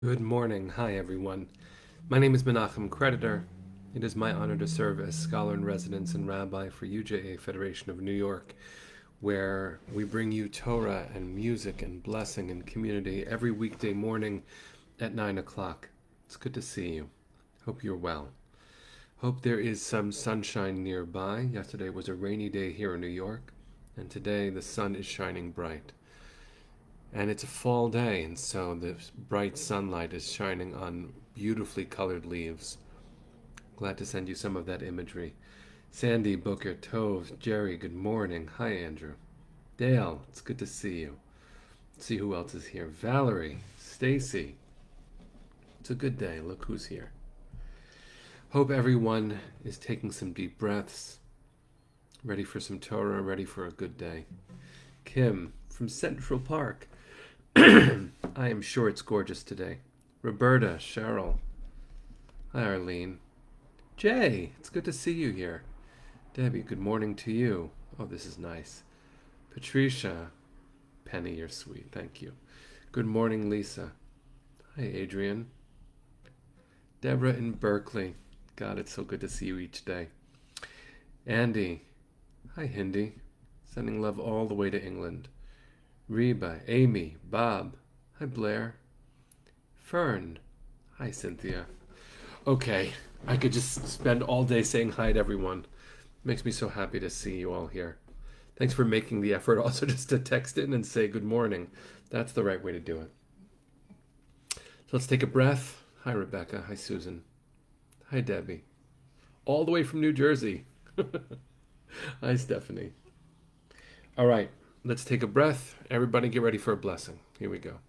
Good morning. Hi, everyone. My name is Menachem Creditor. It is my honor to serve as scholar in residence and rabbi for UJA Federation of New York, where we bring you Torah and music and blessing and community every weekday morning at 9 o'clock. It's good to see you. Hope you're well. Hope there is some sunshine nearby. Yesterday was a rainy day here in New York, and today the sun is shining bright. And it's a fall day, and so the bright sunlight is shining on beautifully colored leaves. Glad to send you some of that imagery. Sandy, Booker, Tove, Jerry, good morning. Hi, Andrew. Dale, it's good to see you. Let's see who else is here. Valerie, Stacy. It's a good day. Look who's here. Hope everyone is taking some deep breaths, ready for some Torah, ready for a good day. Kim from Central Park. I am sure it's gorgeous today. Roberta, Cheryl. Hi, Arlene. Jay, it's good to see you here. Debbie, good morning to you. Oh, this is nice. Patricia. Penny, you're sweet. Thank you. Good morning, Lisa. Hi, Adrian. Deborah in Berkeley. God, it's so good to see you each day. Andy. Hi, Hindi. Sending love all the way to England. Reba, Amy, Bob. Hi, Blair. Fern. Hi, Cynthia. Okay, I could just spend all day saying hi to everyone. Makes me so happy to see you all here. Thanks for making the effort also just to text in and say good morning. That's the right way to do it. So let's take a breath. Hi, Rebecca. Hi, Susan. Hi, Debbie. All the way from New Jersey. Hi, Stephanie. All right, let's take a breath. Everybody get ready for a blessing. Here we go.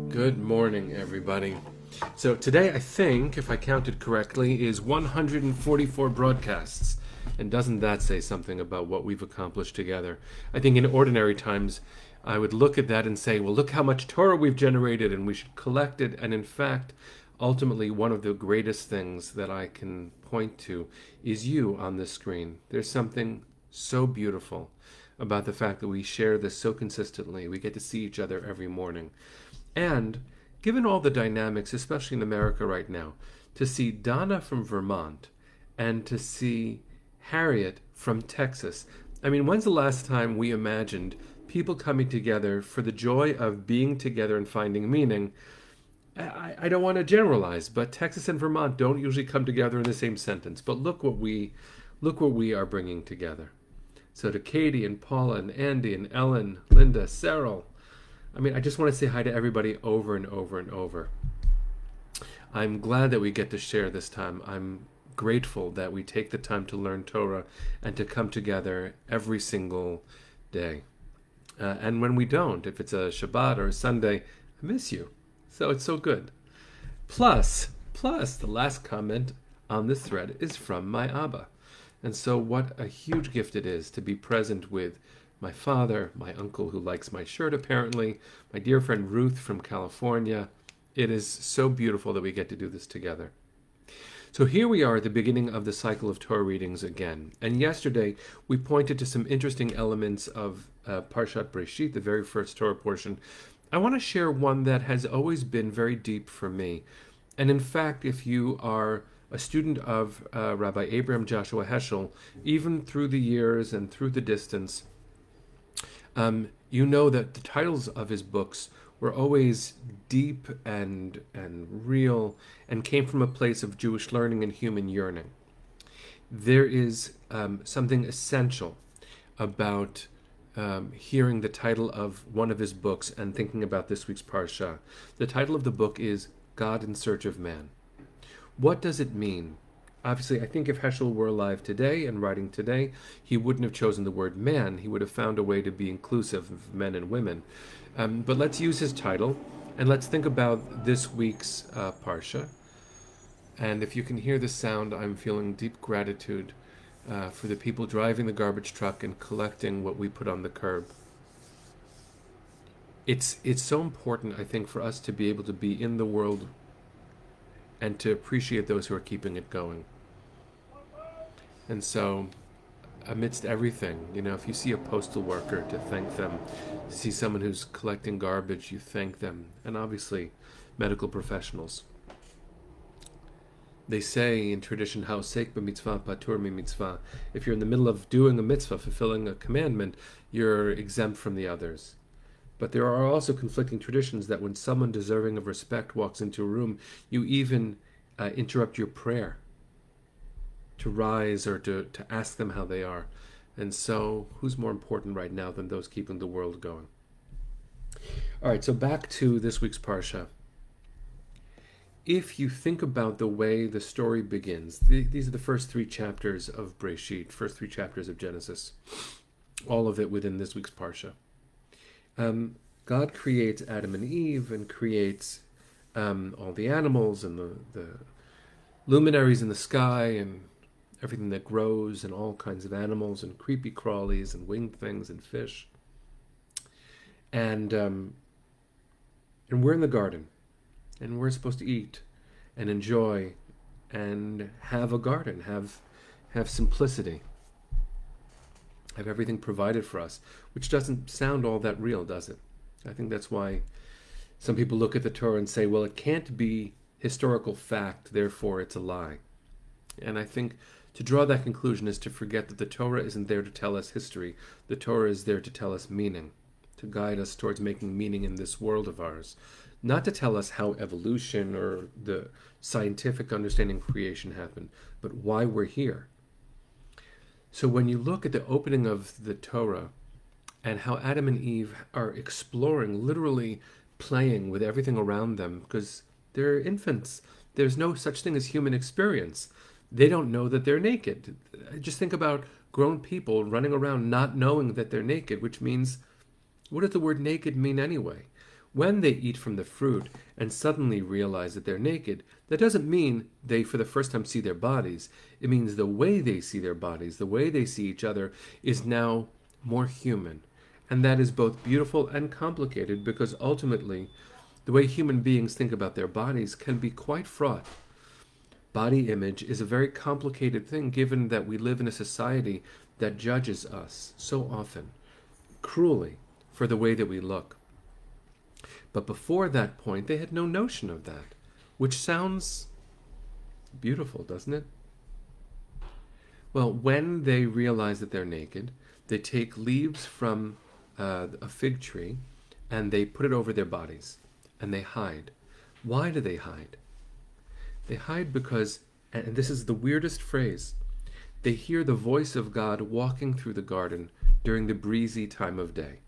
Good morning, everybody. So today, I think, if I counted correctly, is 144 broadcasts. And doesn't that say something about what we've accomplished together? I think in ordinary times, I would look at that and say, well, look how much Torah we've generated, and we should collect it. And in fact, ultimately, one of the greatest things that I can point to is you on this screen. There's something so beautiful about the fact that we share this so consistently. We get to see each other every morning. And given all the dynamics, especially in America right now, to see Donna from Vermont and to see Harriet from Texas. I mean, when's the last time we imagined people coming together for the joy of being together and finding meaning? I don't want to generalize, but Texas and Vermont don't usually come together in the same sentence. But look what we are bringing together. So to Katie and Paula and Andy and Ellen, Linda, Cyril. I mean, I just want to say hi to everybody over and over and over. I'm glad that we get to share this time. I'm grateful that we take the time to learn Torah and to come together every single day. And when we don't, if it's a Shabbat or a Sunday, I miss you. So it's so good. Plus, Plus, the last comment on this thread is from my Abba. And so, what a huge gift it is to be present with my father, my uncle who likes my shirt apparently, my dear friend Ruth from California. It is so beautiful that we get to do this together. So here we are at the beginning of the cycle of Torah readings again. And yesterday we pointed to some interesting elements of Parshat Breisheet, the very first Torah portion. I want to share one that has always been very deep for me. And in fact, if you are a student of Rabbi Abraham Joshua Heschel, even through the years and through the distance, you know that the titles of his books were always deep and real and came from a place of Jewish learning and human yearning. There is something essential about hearing the title of one of his books and thinking about this week's Parsha. The title of the book is God in Search of Man. What does it mean? Obviously, I think if Heschel were alive today and writing today, he wouldn't have chosen the word man. He would have found a way to be inclusive of men and women. But let's use his title, and let's think about this week's Parsha. And if you can hear the sound, I'm feeling deep gratitude for the people driving the garbage truck and collecting what we put on the curb. It's so important, I think, for us to be able to be in the world and to appreciate those who are keeping it going. And so, amidst everything, if you see a postal worker, to thank them. See someone who's collecting garbage, you thank them. And obviously, medical professionals. They say in tradition, Haosek b'mitzvah patur mi-mitzvah. If you're in the middle of doing a mitzvah, fulfilling a commandment, you're exempt from the others. But there are also conflicting traditions that when someone deserving of respect walks into a room, you even interrupt your prayer to rise or to ask them how they are. And so, who's more important right now than those keeping the world going? All right, so back to this week's Parsha. If you think about the way the story begins, these are the first 3 chapters of Breisheet, first 3 chapters of Genesis, all of it within this week's Parsha. God creates Adam and Eve and creates all the animals and the luminaries in the sky and everything that grows and all kinds of animals and creepy crawlies and winged things and fish. And we're in the garden, and we're supposed to eat and enjoy and have a garden, have simplicity, have everything provided for us, which doesn't sound all that real, does it? I think that's why some people look at the Torah and say, well, it can't be historical fact, therefore it's a lie. And I think to draw that conclusion is to forget that the Torah isn't there to tell us history. The Torah is there to tell us meaning, to guide us towards making meaning in this world of ours. Not to tell us how evolution or the scientific understanding of creation happened, but why we're here. So when you look at the opening of the Torah and how Adam and Eve are exploring, literally playing with everything around them, because they're infants. There's no such thing as human experience. They don't know that they're naked. Just think about grown people running around not knowing that they're naked, which means, what does the word naked mean anyway? When they eat from the fruit and suddenly realize that they're naked, that doesn't mean they for the first time see their bodies. It means the way they see their bodies, the way they see each other is now more human. And that is both beautiful and complicated, because ultimately the way human beings think about their bodies can be quite fraught. Body image is a very complicated thing, given that we live in a society that judges us so often, cruelly, for the way that we look. But before that point, they had no notion of that, which sounds beautiful, doesn't it? Well, when they realize that they're naked, they take leaves from a fig tree and they put it over their bodies and they hide. Why do they hide? They hide because, and this is the weirdest phrase, they hear the voice of God walking through the garden during the breezy time of day.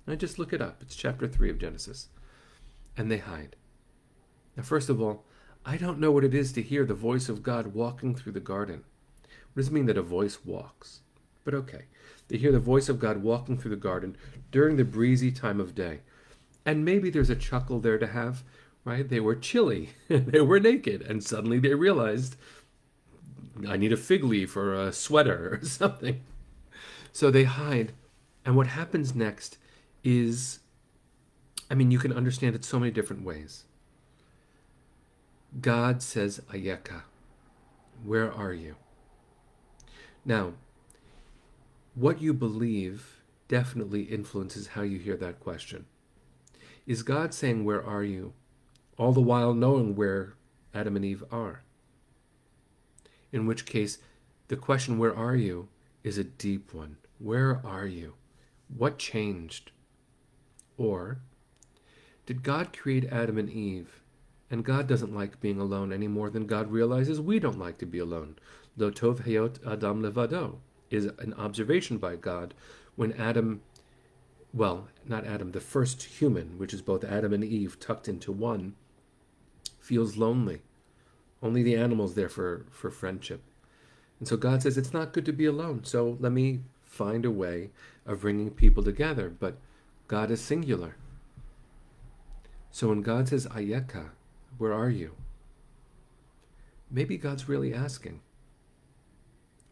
Now just look it up. It's chapter 3 of Genesis. And they hide. Now, first of all, I don't know what it is to hear the voice of God walking through the garden. What does it mean that a voice walks? But okay, they hear the voice of God walking through the garden during the breezy time of day. And maybe there's a chuckle there to have. right? They were chilly, they were naked, and suddenly they realized, I need a fig leaf or a sweater or something. So they hide. And what happens next is, I mean, you can understand it so many different ways. God says, Ayeka, where are you? Now, what you believe definitely influences how you hear that question. Is God saying, where are you? All the while knowing where Adam and Eve are. In which case, the question, where are you, is a deep one. Where are you? What changed? Or did God create Adam and Eve, and God doesn't like being alone any more than God realizes we don't like to be alone? Lo tov hayot adam levado is an observation by God when Adam, well, not Adam, the first human, which is both Adam and Eve tucked into one, feels lonely. Only the animal's there for friendship. And so God says, it's not good to be alone. So let me find a way of bringing people together. But God is singular. So when God says, Ayeka, where are you? Maybe God's really asking,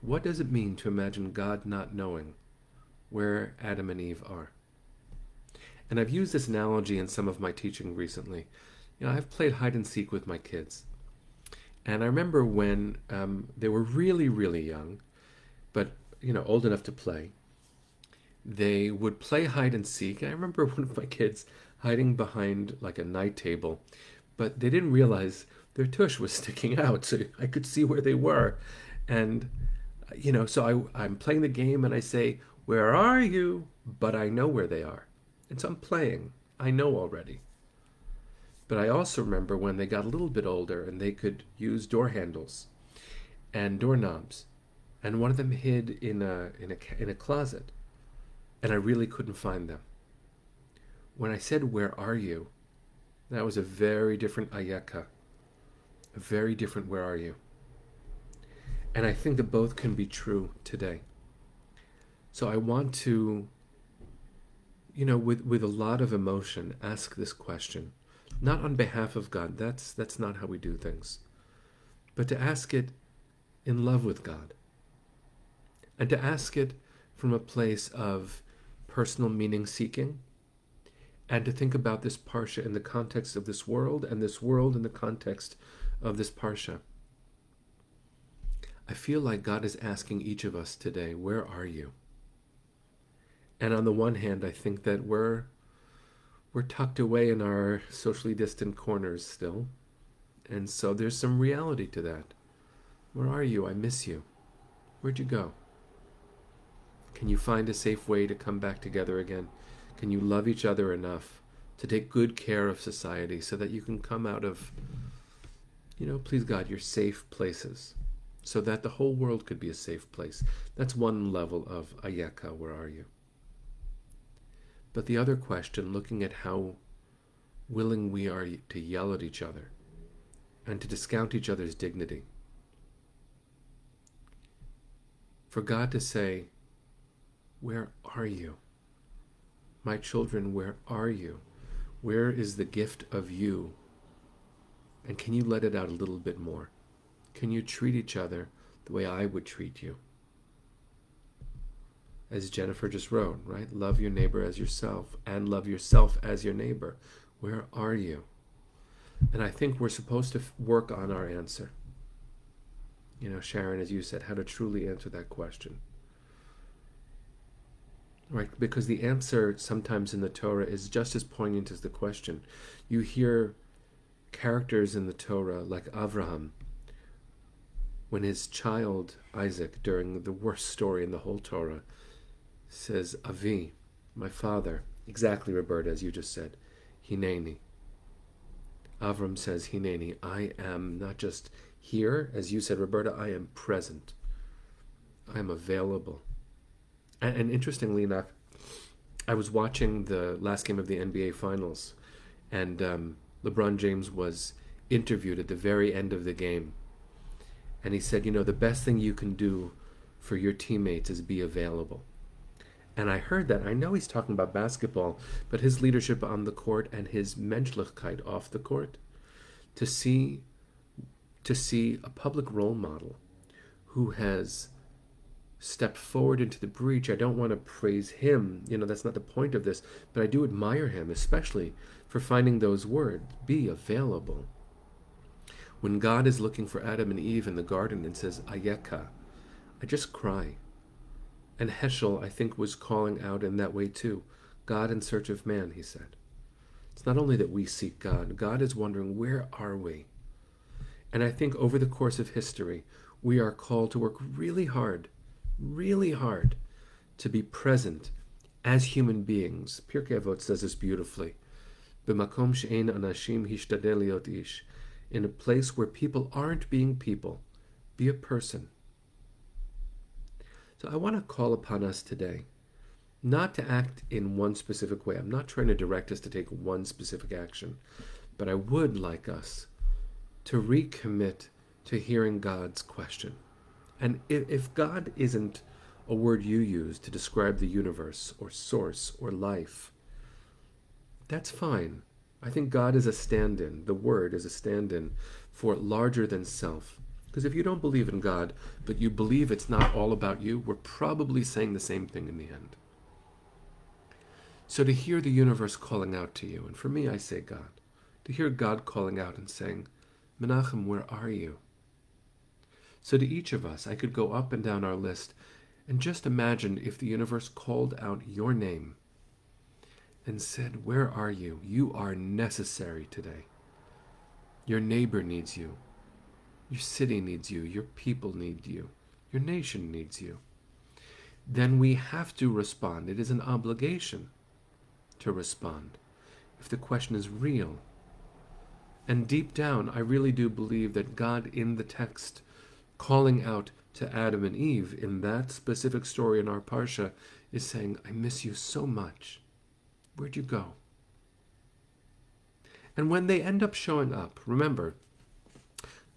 what does it mean to imagine God not knowing where Adam and Eve are? And I've used this analogy in some of my teaching recently. I've played hide and seek with my kids. And I remember when they were really, really young, but old enough to play, they would play hide and seek. And I remember one of my kids hiding behind like a night table, but they didn't realize their tush was sticking out, so I could see where they were. And so I'm playing the game, and I say, "Where are you?" But I know where they are, and so I'm playing. I know already. But I also remember when they got a little bit older and they could use door handles and doorknobs, and one of them hid in a closet, and I really couldn't find them. When I said, "Where are you?" that was a very different Ayeka, a very different "Where are you?" And I think that both can be true today. So I want to, with a lot of emotion, ask this question. Not on behalf of God, that's not how we do things, but to ask it in love with God, and to ask it from a place of personal meaning seeking, and to think about this parsha in the context of this world, and this world in the context of this parsha. I feel like God is asking each of us today, where are you? And on the one hand, I think that we're tucked away in our socially distant corners still. And so there's some reality to that. Where are you? I miss you. Where'd you go? Can you find a safe way to come back together again? Can you love each other enough to take good care of society so that you can come out of, please God, your safe places, so that the whole world could be a safe place? That's one level of Ayeka, where are you? But the other question, looking at how willing we are to yell at each other and to discount each other's dignity. For God to say, where are you? My children, where are you? Where is the gift of you? And can you let it out a little bit more? Can you treat each other the way I would treat you? As Jennifer just wrote, right? Love your neighbor as yourself, and love yourself as your neighbor. Where are you? And I think we're supposed to work on our answer. Sharon, as you said, how to truly answer that question. Right? Because the answer sometimes in the Torah is just as poignant as the question. You hear characters in the Torah like Avraham, when his child Isaac, during the worst story in the whole Torah, says, Avi, my father, exactly, Roberta, as you just said, Hineni. Avram says, Hineni, I am not just here, as you said, Roberta, I am present. I am available. And interestingly enough, I was watching the last game of the NBA Finals, and LeBron James was interviewed at the very end of the game. And he said, the best thing you can do for your teammates is be available. And I heard that. I know he's talking about basketball, but his leadership on the court and his menschlichkeit off the court, to see a public role model who has stepped forward into the breach. I don't want to praise him, that's not the point of this, but I do admire him, especially for finding those words, be available. When God is looking for Adam and Eve in the garden and says, Ayeka, I just cry. And Heschel, I think, was calling out in that way too. God in search of man, he said. It's not only that we seek God, God is wondering, where are we? And I think over the course of history, we are called to work really hard to be present as human beings. Pirkei Avot says this beautifully. B'makom she'ein anashim hishtadel liot ish. In a place where people aren't being people, be a person. So I want to call upon us today not to act in one specific way. I'm not trying to direct us to take one specific action, but I would like us to recommit to hearing God's question. And if God isn't a word you use to describe the universe or source or life, that's fine. I think God is a stand-in. The word is a stand-in for larger than self. Because if you don't believe in God, but you believe it's not all about you, we're probably saying the same thing in the end. So to hear the universe calling out to you, and for me I say God, to hear God calling out and saying, Menachem, where are you? So to each of us, I could go up and down our list and just imagine if the universe called out your name and said, where are you? You are necessary today. Your neighbor needs you. Your city needs you. Your people need you. Your nation needs you. Then we have to respond. It is an obligation to respond if the question is real. And deep down, I really do believe that God in the text calling out to Adam and Eve in that specific story in our Parsha is saying, I miss you so much. Where'd you go? And when they end up showing up, remember,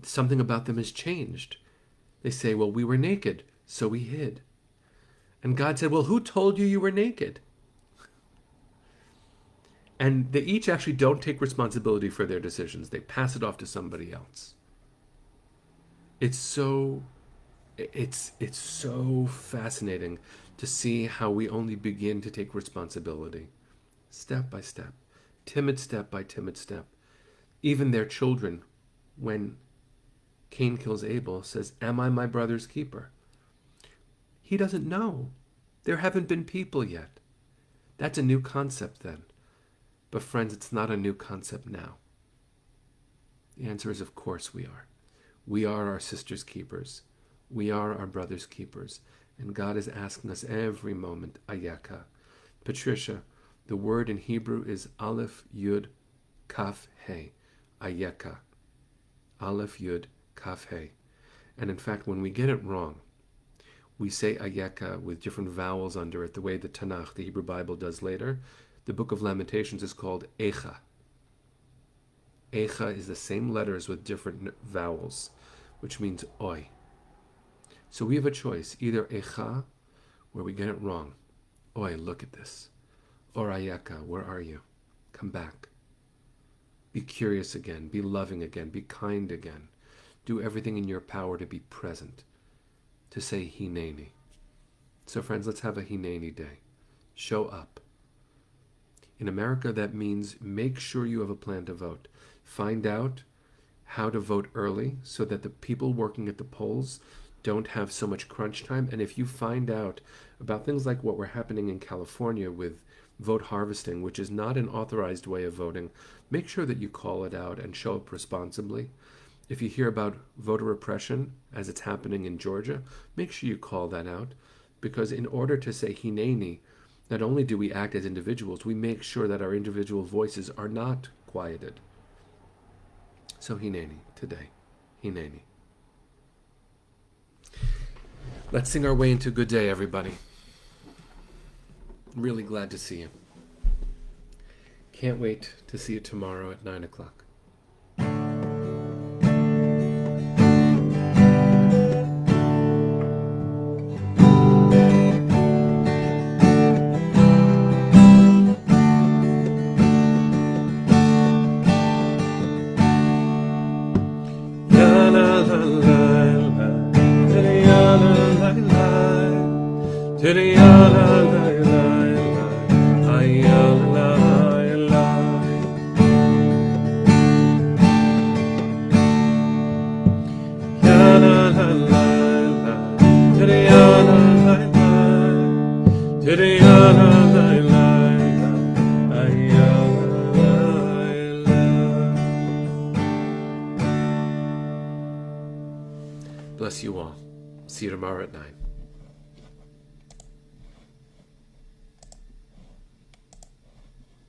something about them has changed. They say, well, we were naked, so we hid. And God said, well, who told you you were naked? And they each actually don't take responsibility for their decisions. They pass it off to somebody else. It's so fascinating to see how we only begin to take responsibility, step by step, timid step by timid step. Even their children, when Cain kills Abel, says, am I my brother's keeper? He doesn't know. There haven't been people yet. That's a new concept then. But friends, it's not a new concept now. The answer is, of course we are. We are our sister's keepers. We are our brother's keepers. And God is asking us every moment, Ayeka. Patricia, the word in Hebrew is Aleph, Yud, Kaf, He. Ayeka. Aleph, Yud, Kaf, He. And in fact, when we get it wrong, we say Ayeka with different vowels under it, the way the Tanakh, the Hebrew Bible, does later. The Book of Lamentations is called Echa. Echa is the same letters with different vowels, which means Oi. So we have a choice, either Echa, where we get it wrong. Oi, look at this. Or Ayeka, where are you? Come back. Be curious again, be loving again, be kind again. Do everything in your power to be present, to say Hineni. So friends, let's have a Hineni day. Show up. In America, that means make sure you have a plan to vote. Find out how to vote early so that the people working at the polls don't have so much crunch time. And if you find out about things like what were happening in California with vote harvesting, which is not an authorized way of voting, make sure that you call it out and show up responsibly. If you hear about voter repression as it's happening in Georgia, make sure you call that out. Because in order to say Hineni, not only do we act as individuals, we make sure that our individual voices are not quieted. So Hineni, today. Hineni. Let's sing our way into a good day, everybody. Really glad to see you. Can't wait to see you tomorrow at 9 o'clock. Bless you all. See you tomorrow at 9.